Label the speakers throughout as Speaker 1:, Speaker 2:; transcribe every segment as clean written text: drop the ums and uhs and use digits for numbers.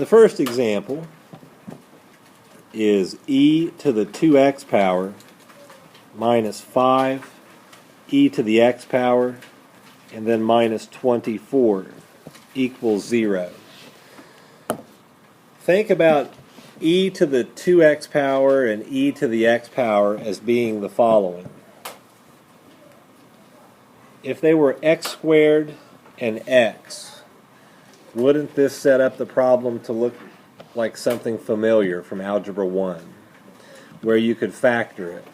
Speaker 1: The first example is e to the 2x power minus 5 e to the x power and then minus 24 equals 0. Think about e to the 2x power and e to the x power as being the following. If they were x squared and x, wouldn't this set up the problem to look like something familiar from Algebra 1, where you could factor it?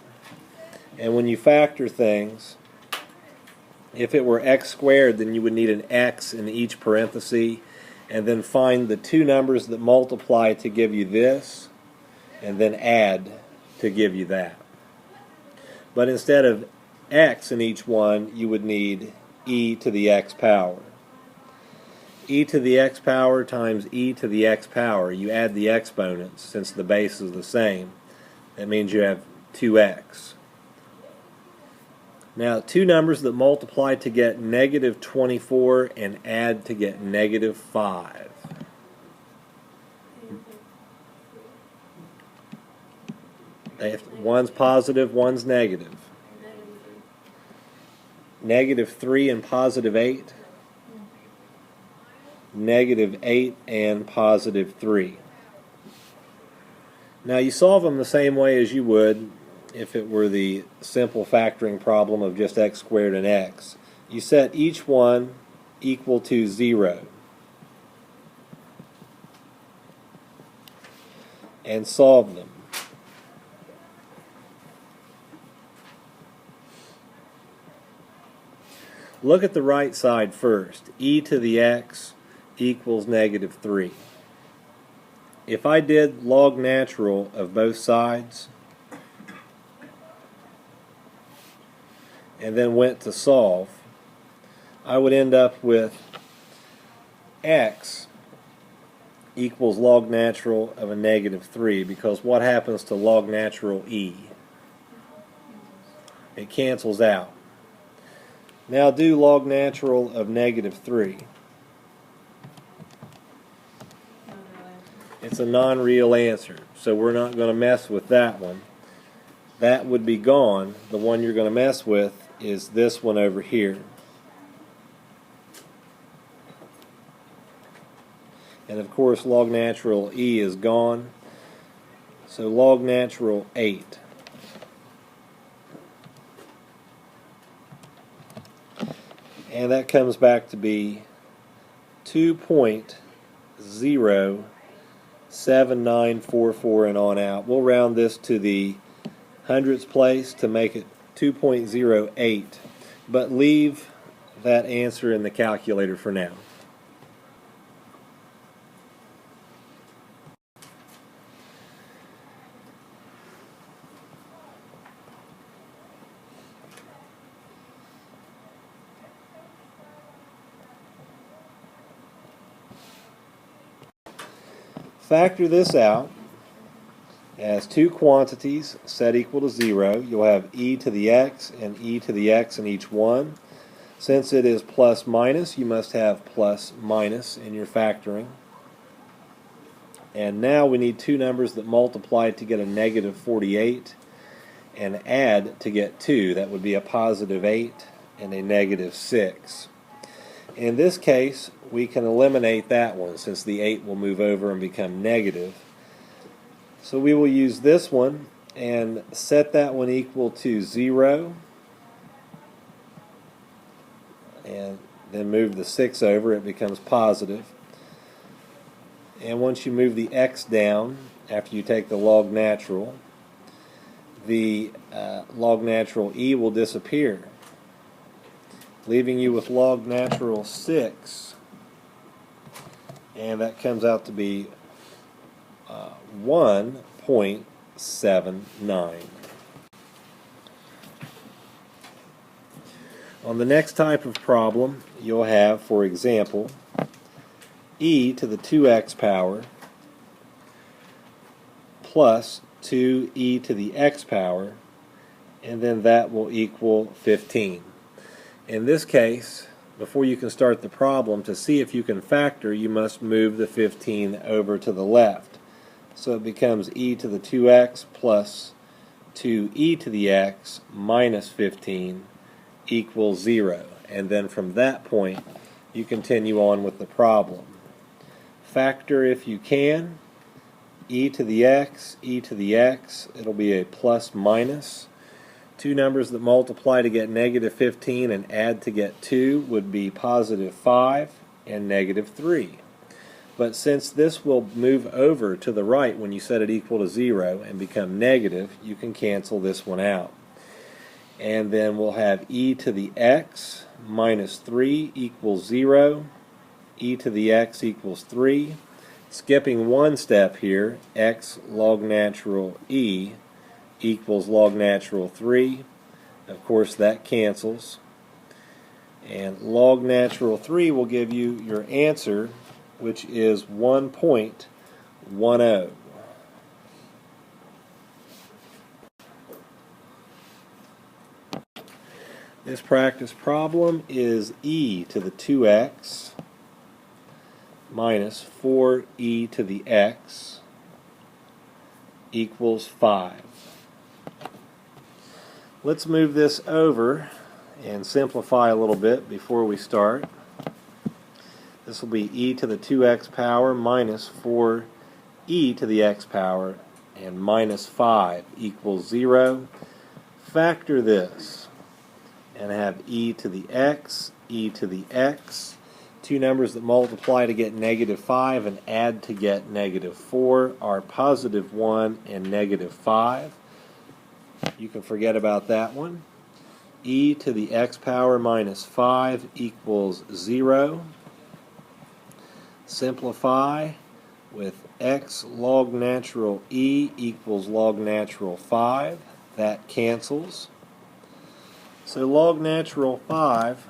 Speaker 1: And when you factor things, if it were x squared, then you would need an x in each parenthesis, and then find the two numbers that multiply to give you this, and then add to give you that. But instead of x in each one, you would need e to the x power. E to the x power times e to the x power. You add the exponents since the base is the same. That means you have 2x. Now, two numbers that multiply to get negative 24 and add to get negative 5. One's positive, one's negative. Negative 3 and positive 8. Negative 8 and positive 3. Now you solve them the same way as you would if it were the simple factoring problem of just x squared and x. You set each one equal to 0 and solve them. Look at the right side first. E to the x equals negative 3. If I did log natural of both sides and then went to solve, I would end up with x equals log natural of a negative 3, because what happens to log natural e? It cancels out. Now do log natural of negative 3. It's a non-real answer, so we're not going to mess with that one. That would be gone. The one you're going to mess with is this one over here. And of course log natural e is gone, so log natural 8. And that comes back to be 2.07944 and on out. We'll round this to the hundredths place to make it 2.08, but leave that answer in the calculator for now. Factor this out as two quantities set equal to 0. You'll have e to the x and e to the x in each one. Since it is plus minus, you must have plus minus in your factoring. And now we need two numbers that multiply to get a negative 48 and add to get 2. That would be a positive 8 and a negative 6. In this case, we can eliminate that one since the 8 will move over and become negative. So we will use this one and set that one equal to 0 and then move the 6 over. It becomes positive. And once you move the x down after you take the log natural, the log natural e will disappear, leaving you with log natural 6, and that comes out to be 1.79. On the next type of problem, you'll have, for example, e to the 2x power plus 2e to the x power, and then that will equal 15. In this case, before you can start the problem, to see if you can factor, you must move the 15 over to the left. So it becomes e to the 2x plus 2e to the x minus 15 equals 0. And then from that point, you continue on with the problem. Factor if you can. E to the x, it'll be a plus minus. Two numbers that multiply to get negative 15 and add to get 2 would be positive 5 and negative 3. But since this will move over to the right when you set it equal to 0 and become negative, you can cancel this one out. And then we'll have e to the x minus 3 equals 0. E to the x equals 3. Skipping one step here, x log natural e equals log natural 3. Of course, that cancels. And log natural 3 will give you your answer, which is 1.10. This practice problem is e to the 2x minus 4e to the x equals 5. Let's move this over and simplify a little bit before we start. This will be e to the 2x power minus 4e to the x power and minus 5 equals 0. Factor this and have e to the x, e to the x. Two numbers that multiply to get negative 5 and add to get negative 4 are positive 1 and negative 5. You can forget about that one. E to the x power minus 5 equals 0. Simplify with x log natural e equals log natural 5. That cancels. So log natural 5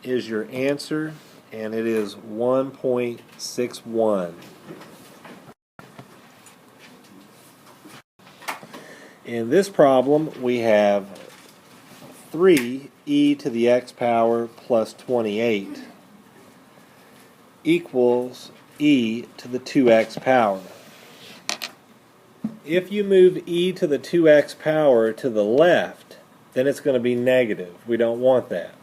Speaker 1: is your answer, and it is 1.61. In this problem, we have 3e to the x power plus 28 equals e to the 2x power. If you move e to the 2x power to the left, then it's going to be negative. We don't want that.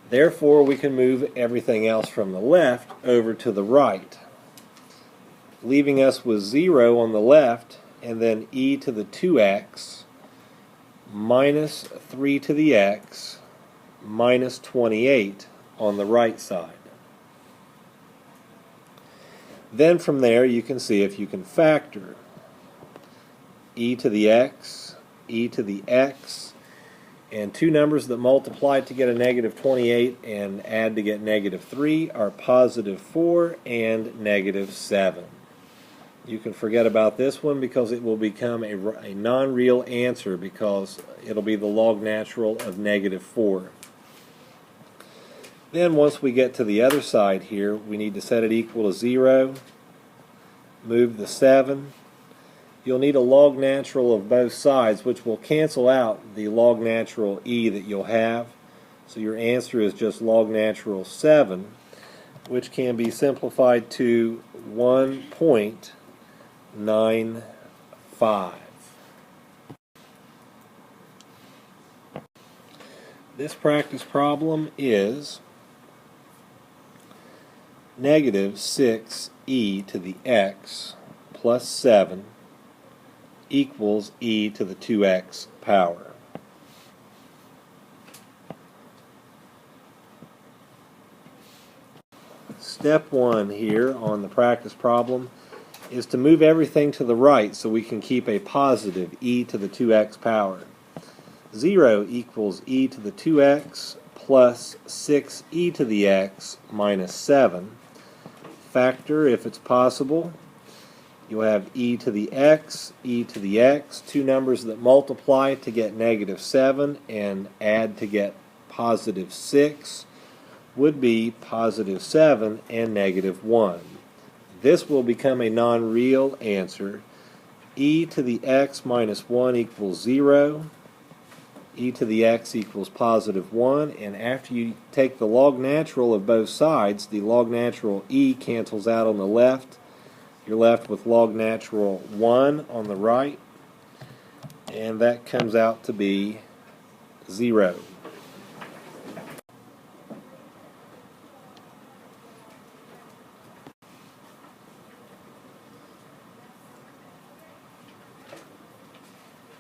Speaker 1: Therefore, we can move everything else from the left over to the right, leaving us with 0 on the left, and then e to the 2x minus 3 to the x minus 28 on the right side. Then from there you can see if you can factor e to the x, e to the x, and two numbers that multiply to get a negative 28 and add to get negative 3 are positive 4 and negative 7. You can forget about this one because it will become a non-real answer because it'll be the log natural of negative 4. Then once we get to the other side here, we need to set it equal to 0, move the 7. You'll need a log natural of both sides, which will cancel out the log natural e that you'll have. So your answer is just log natural 7, which can be simplified to 1.95. This practice problem is negative 6e to the x plus 7 equals e to the 2x power. Step 1 here on the practice problem is to move everything to the right so we can keep a positive e to the 2x power. 0 equals e to the 2x plus 6e to the x minus 7. Factor if it's possible. You'll have e to the x, two numbers that multiply to get negative 7 and add to get positive 6 would be positive 7 and negative 1. This will become a non-real answer. E to the x minus 1 equals 0. e to the x equals positive 1, and after you take the log natural of both sides, the log natural e cancels out on the left. You're left with log natural 1 on the right, and that comes out to be 0.